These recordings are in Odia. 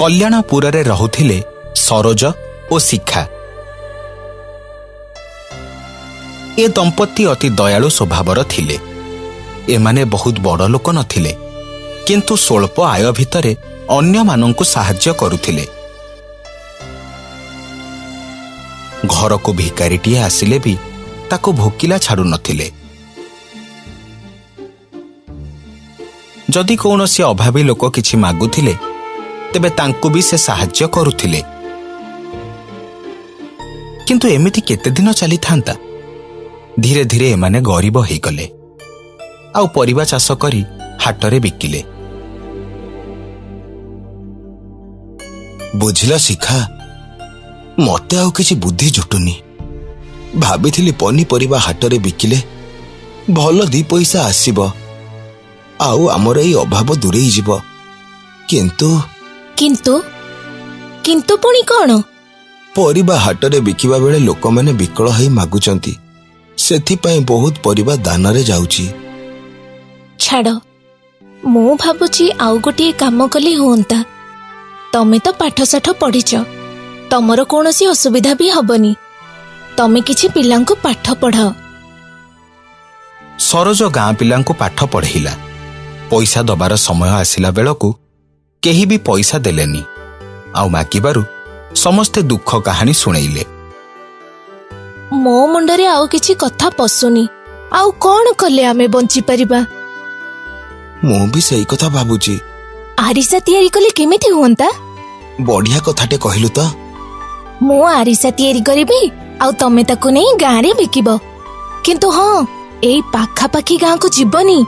କଲ୍ୟାଣପୁରରେ ରହୁଥିଲେ ସରୋଜ ଓ ଶିଖା। ଏ ଦମ୍ପତି ଅତି ଦୟାଳୁ ସ୍ୱଭାବର ଥିଲେ। ଏମାନେ ବହୁତ ବଡ଼ ଲୋକ ନଥିଲେ, କିନ୍ତୁ ସ୍ୱଳ୍ପ ଆୟ ଭିତରେ ଅନ୍ୟମାନଙ୍କୁ ସାହାଯ୍ୟ କରୁଥିଲେ। ଘରକୁ ଭିକାରୀଟିଏ ଆସିଲେ ବି ତାକୁ ଭୋକିଲା ଛାଡୁନଥିଲେ। ଯଦି କୌଣସି ଅଭାବୀ ଲୋକ କିଛି ମାଗୁଥିଲେ ତେବେ ତାଙ୍କୁ ବି ସେ ସାହାଯ୍ୟ କରୁଥିଲେ। କିନ୍ତୁ ଏମିତି କେତେ ଦିନ ଚାଲିଥାନ୍ତା? ଧୀରେ ଧୀରେ ଏମାନେ ଗରିବ ହେଇଗଲେ, ଆଉ ପରିବା ଚାଷ କରି ହାଟରେ ବିକିଲେ। ବୁଝିଲ ଶିଖା, ମତେ ଆଉ କିଛି ବୁଦ୍ଧି ଜୁଟୁନି। ଭାବିଥିଲି ପନିପରିବା ହାଟରେ ବିକିଲେ ଭଲ 2 ପଇସା ଆସିବ, ଆଉ ଆମର ଏଇ ଅଭାବ ଦୂରେଇ ଯିବ। କିନ୍ତୁ କିନ୍ତୁ ପୁଣି କଣ? ପରିବା ହାଟରେ ବିକିବା ବେଳେ ଲୋକମାନେ ବିକଳ ହେଇ ମାଗୁଛନ୍ତି, ସେଥିପାଇଁ ବହୁତ ପରିବା ଦାନରେ ଯାଉଛି। ଛାଡ଼, ମୁଁ ଭାବୁଛି ଆଉ ଗୋଟିଏ କାମ କଲେ ହୁଅନ୍ତା। ତମେ ତ ପାଠଶାଠ ପଢିଛ, ତମର କୌଣସି ଅସୁବିଧା ବି ହବନି। ତମେ କିଛି ପିଲାଙ୍କୁ ପାଠ ପଢ଼ାଅ। ସରୋଜ ଗାଁ ପିଲାଙ୍କୁ ପାଠ ପଢ଼େଇଲା। ପଇସା ଦବାର ସମୟ ଆସିଲା ବେଳକୁ କେହି ବି ପଇସା ଦେଲେନି, ଆଉ ମାଗିବାରୁ ସମସ୍ତେ ଦୁଃଖ କାହାଣୀ ଶୁଣେଇଲେ। ମୋ ମୁଣ୍ଡରେ ଆଉ କିଛି କଥା ପଶୁନି। ଆଉ କଣ କଲେ ଆମେ ବଞ୍ଚିପାରିବା? ମୁଁ ବି ସେଇ କଥା ଭାବୁଛି। ଆରିସା ତିଆରି କଲେ କେମିତି ହୁଅନ୍ତା? ବଢିଆ କଥାଟେ କହିଲୁ ତ। ମୁଁ ଆରିସା ତିଆରି କରିବି, ଆଉ ତମେ ତାକୁ ନେଇ ଗାଁରେ ବିକିବ। କିନ୍ତୁ ହଁ, ଏଇ ପାଖାପାଖି ଗାଁକୁ ଯିବନି,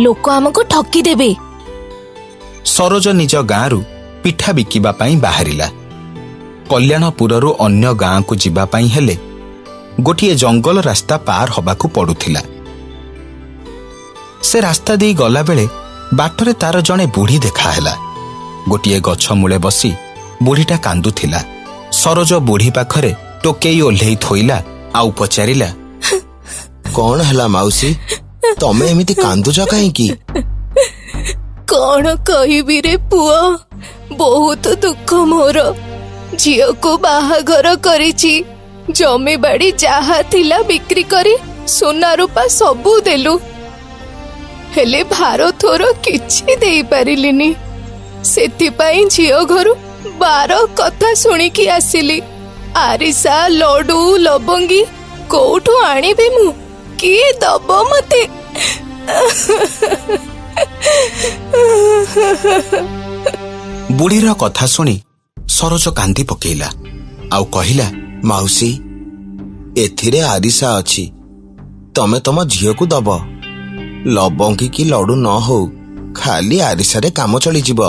ଲୋକ ଆମକୁ ଠକିଦେବେ। ସରୋଜ ନିଜ ଗାଁରୁ ପିଠା ବିକିବା ପାଇଁ ବାହାରିଲା। କଲ୍ୟାଣପୁରରୁ ଅନ୍ୟ ଗାଁକୁ ଯିବା ପାଇଁ ହେଲେ ଗୋଟିଏ ଜଙ୍ଗଲ ରାସ୍ତା ପାର ହେବାକୁ ପଡୁଥିଲା। ସେ ରାସ୍ତା ଦେଇ ଗଲାବେଳେ ବାଟରେ ତାର ଜଣେ ବୁଢ଼ୀ ଦେଖାହେଲା। ଗୋଟିଏ ଗଛ ମୂଳେ ବସି ବୁଢ଼ୀଟା କାନ୍ଦୁଥିଲା। ସରୋଜ ବୁଢ଼ୀ ପାଖରେ ଟୋକେଇ ଓହ୍ଲେଇ ଥୋଇଲା, ଆଉ ପଚାରିଲା, କଣ ହେଲା ମାଉସୀ, ତମେ ଏମିତି କାନ୍ଦୁଛ କାହିଁକି? କଣ କହିବି ରେ ପୁଅ, ବହୁତ ଦୁଃଖ ମୋର। ଝିଅକୁ ବାହାଘର କରିଛି, ଜମିବାଡ଼ି ଯାହା ଥିଲା ବିକ୍ରି କରି ସୁନା ରୂପା ସବୁ ଦେଲୁ, ହେଲେ ଭାର ଥୋର କିଛି ଦେଇପାରିଲିନି। ସେଥିପାଇଁ ଝିଅ ଘରୁ 12 କଥା ଶୁଣିକି ଆସିଲି। ଆରିସା, ଲଡୁ, ଲବଙ୍ଗୀ କୋଉଠୁ ଆଣିବି ମୁଁ? କିଏ ଦବ ମତେ? ବୁଢ଼ୀର କଥା ଶୁଣି ସରୋଜ କାନ୍ଦି ପକେଇଲା, ଆଉ କହିଲା, ମାଉସୀ, ଏଥିରେ ଆରିସା ଅଛି, ତମେ ତମ ଝିଅକୁ ଦବ। ଲବଙ୍ଗୀ କି ଲଡୁ ନ ହଉ, ଖାଲି ଆରିସାରେ କାମ ଚଳିଯିବ।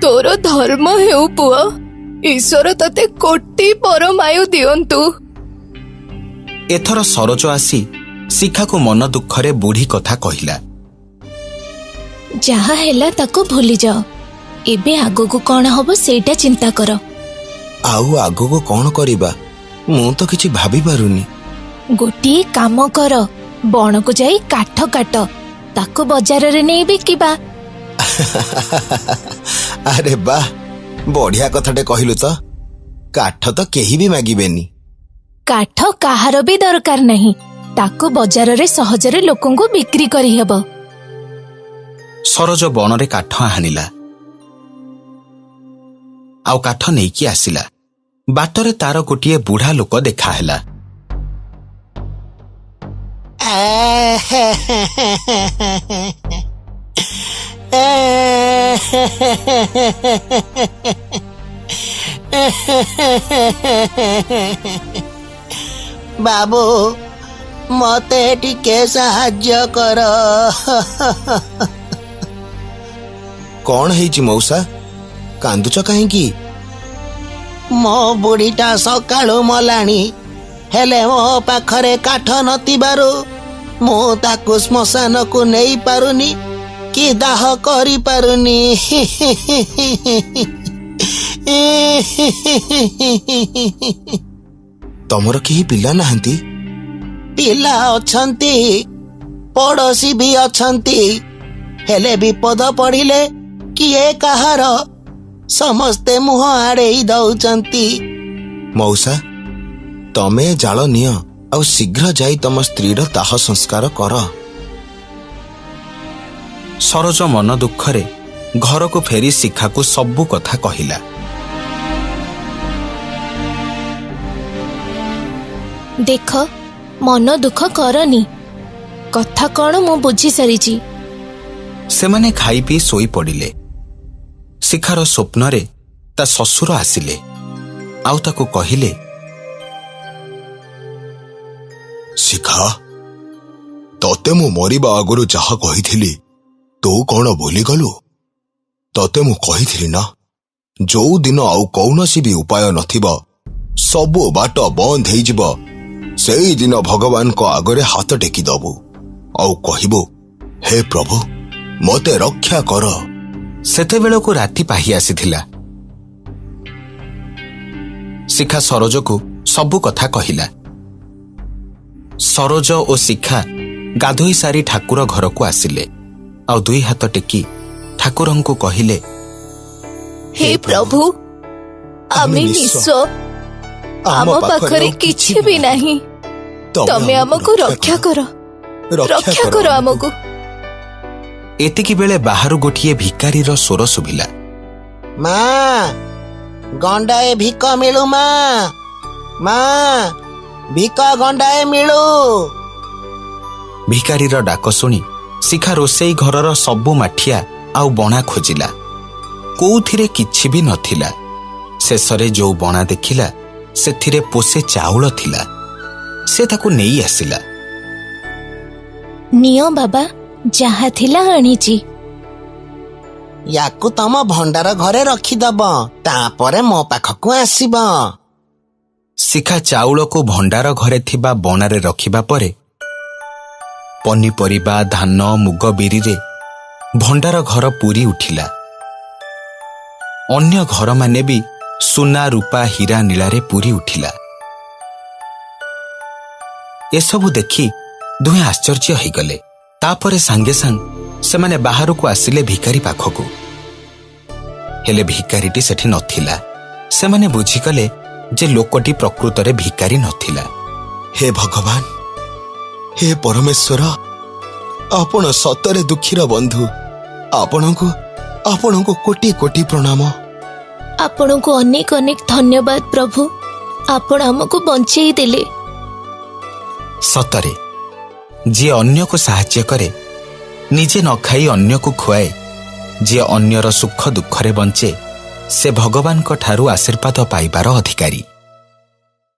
ତୋର ଧର୍ମ ହେଉ ପୁଅ, ଈଶ୍ୱର ତତେ କୋଟି ପରମାୟୁ ଦିଅନ୍ତୁ। ଏଥର ସରୋଜ ଆସି ଶିଖାକୁ ମନ ଦୁଃଖରେ ବୁଢ଼ୀ କଥା କହିଲା। ଯାହା ହେଲା ତାକୁ ଭୁଲିଯାଅ। ଏବେ ଆଗକୁ କଣ ହବ ସେଇଟା ଚିନ୍ତା କର। ଆଉ ଆଗକୁ କଣ କରିବା, ମୁଁ ତ କିଛି ଭାବି ପାରୁନି। ଗୋଟିଏ କାମ କର, ବଣକୁ ଯାଇ କାଠ କାଟ, ତାକୁ ବଜାରରେ ନେଇ ବିକିବା। ଆରେ ବାଃ, ବଢିଆ କଥାଟେ କହିଲୁ ତ। କାଠ ତ କେହି ବି ମାଗିବେନି। କାଠ କାହାର ବି ଦରକାର ନାହିଁ, ତାକୁ ବଜାରରେ ସହଜରେ ଲୋକଙ୍କୁ ବିକ୍ରି କରିହେବ। ସରୋଜ ବଣରେ କାଠ ଆଣିଲା, ଆଉ କାଠ ନେଇକି ଆସିଲା। ବାଟରେ ତାର ଗୋଟିଏ ବୁଢ଼ା ଲୋକ ଦେଖାହେଲା। ବାବୁ, ମତେ ଟିକେ ସାହାଯ୍ୟ କର। କଣ ହେଇଛି ମଉସା, କାନ୍ଦୁଛ କାହିଁକି? ମୋ ବୁଢ଼ୀଟା ସକାଳୁ ମଲାଣି, ହେଲେ ମୋ ପାଖରେ କାଠ ନଥିବାରୁ ମୁଁ ତାକୁ ଶ୍ମଶାନକୁ ନେଇ ପାରୁନି କି ଦାହ କରିପାରୁନି। ତମର କେହି ପିଲା ନାହାନ୍ତି? ପିଲା ଅଛନ୍ତି, ପଡ଼ୋଶୀ ବି ଅଛନ୍ତି, ହେଲେ ବିପଦ ପଡ଼ିଲେ କିଏ କାହାର ସମସ୍ତେ ମୁହଁ ଆଡ଼େଇ ଦଉଛନ୍ତି। ମଉସା, ତମେ ଜାଳ ନିଅ ଆଉ ଶୀଘ୍ର ଯାଇ ତମ ସ୍ତ୍ରୀର ଦାହ ସଂସ୍କାର କର। ସରୋଜ ମନ ଦୁଃଖରେ ଘରକୁ ଫେରି ଶିଖାକୁ ସବୁ କଥା କହିଲା। ଦେଖ, ମନ ଦୁଃଖ କରନି, କଥା କଣ ମୁଁ ବୁଝି ସାରିଛି। ସେମାନେ ଖାଇ ପିଇ ଶୋଇ ପଡ଼ିଲେ। ଶିଖାର ସ୍ୱପ୍ନରେ ତା ଶ୍ୱଶୁର ଆସିଲେ ଆଉ ତାକୁ କହିଲେ, ଶିଖା, ତତେ ମୁଁ ମରିବା ଆଗରୁ ଯାହା କହିଥିଲି ତୁ କଣ ଭୁଲିଗଲୁ? ତତେ ମୁଁ କହିଥିଲି ନା, ଯୋଉ ଦିନ ଆଉ କୌଣସି ବି ଉପାୟ ନଥିବ, ସବୁ ବାଟ ବନ୍ଦ ହେଇଯିବ, ସେଇଦିନ ଭଗବାନଙ୍କ ଆଗରେ ହାତ ଟେକି ଦବୁ ଆଉ କହିବୁ, ହେ ପ୍ରଭୁ, ମୋତେ ରକ୍ଷା କର। ସେତେବେଳକୁ ରାତି ପାହି ଆସିଥିଲା। ଶିଖା ସରୋଜକୁ ସବୁ କଥା କହିଲା। ସରୋଜ ଓ ଶିଖା ଗାଧୋଇ ସାରି ଠାକୁର ଘରକୁ ଆସିଲେ ଆଉ ଦୁଇ ହାତ ଟେକି ଠାକୁରଙ୍କୁ କହିଲେ, ହେ ପ୍ରଭୁ, ଆମେ ନିଃସ୍ୱ, ଆମ ପାଖରେ କିଛି ବି ନାହିଁ, ତମେ ଆମକୁ ରକ୍ଷା କର, ରକ୍ଷା କର ଆମକୁ। ଏତିକି ବେଳେ ବାହାରୁ ଗୋଟିଏ ଭିକାରୀର ସ୍ୱର ଶୁଭିଲା, ମା, ଗଣ୍ଡାଏ ଭିକ ମିଳୁ ମା, ମା, ଭିକ ଗଣ୍ଡାଏ ମିଳୁ। ଭିକାରୀର ଡାକ ଶୁଣି ଶିଖା ରୋଷେଇ ଘରର ସବୁ ମାଠିଆ ଆଉ ବଣା ଖୋଜିଲା, କୋଉଥିରେ କିଛି ବି ନଥିଲା। ଶେଷରେ ଯୋଉ ବଣା ଦେଖିଲା ସେଥିରେ ପୋଷେ ଚାଉଳ ଥିଲା। ସେ ତାକୁ ନେଇ ଆସିଲା। ନିଅ ବାବା, ଯାହା ଥିଲା ଆଣିଛି। ୟାକୁ ତମ ଭଣ୍ଡାର ଘରେ ରଖିଦବ, ତାପରେ ମୋ ପାଖକୁ ଆସିବ। ଶିଖା ଚାଉଳକୁ ଭଣ୍ଡାର ଘରେ ଥିବା ବଣାରେ ରଖିବା ପରେ ପନିପରିବା, ଧାନ, ମୁଗ, ବିରିରେ ଭଣ୍ଡାର ଘର ପୂରି ଉଠିଲା। ଅନ୍ୟ ଘରମାନେ ବି ସୁନା, ରୂପା, ହୀରା, ନୀଳାରେ ପୂରି ଉଠିଲା। ଏସବୁ ଦେଖି ଦୁହେଁ ଆଶ୍ଚର୍ଯ୍ୟ ହେଇଗଲେ। ତାପରେ ସାଙ୍ଗେ ସାଙ୍ଗ ସେମାନେ ବାହାରକୁ ଆସିଲେ ଭିକାରୀ ପାଖକୁ। ହେଲେ ଭିକାରୀଟି ସେଠି ନଥିଲା। ସେମାନେ ବୁଝିଗଲେ ଯେ ଲୋକଟି ପ୍ରକୃତରେ ଭିକାରୀ ନଥିଲା। ହେ ଭଗବାନ, ହେ ପରମେଶ୍ୱର, ଆପଣ ସତରେ ଦୁଃଖୀର ବନ୍ଧୁ। ଆପଣଙ୍କୁ କୋଟି କୋଟି ପ୍ରଣାମ। ଆପଣଙ୍କୁ ଅନେକ ଅନେକ ଧନ୍ୟବାଦ ପ୍ରଭୁ, ଆପଣ ଆମକୁ ବଞ୍ଚେଇ ଦେଲେ। ସତରେ ଯିଏ ଅନ୍ୟକୁ ସାହାଯ୍ୟ କରେ, ନିଜେ ନ ଖାଇ ଅନ୍ୟକୁ ଖୁଆଏ, ଯିଏ ଅନ୍ୟର ସୁଖ ଦୁଃଖରେ ବଞ୍ଚେ, ସେ ଭଗବାନଙ୍କ ଠାରୁ ଆଶୀର୍ବାଦ ପାଇବାର ଅଧିକାରୀ।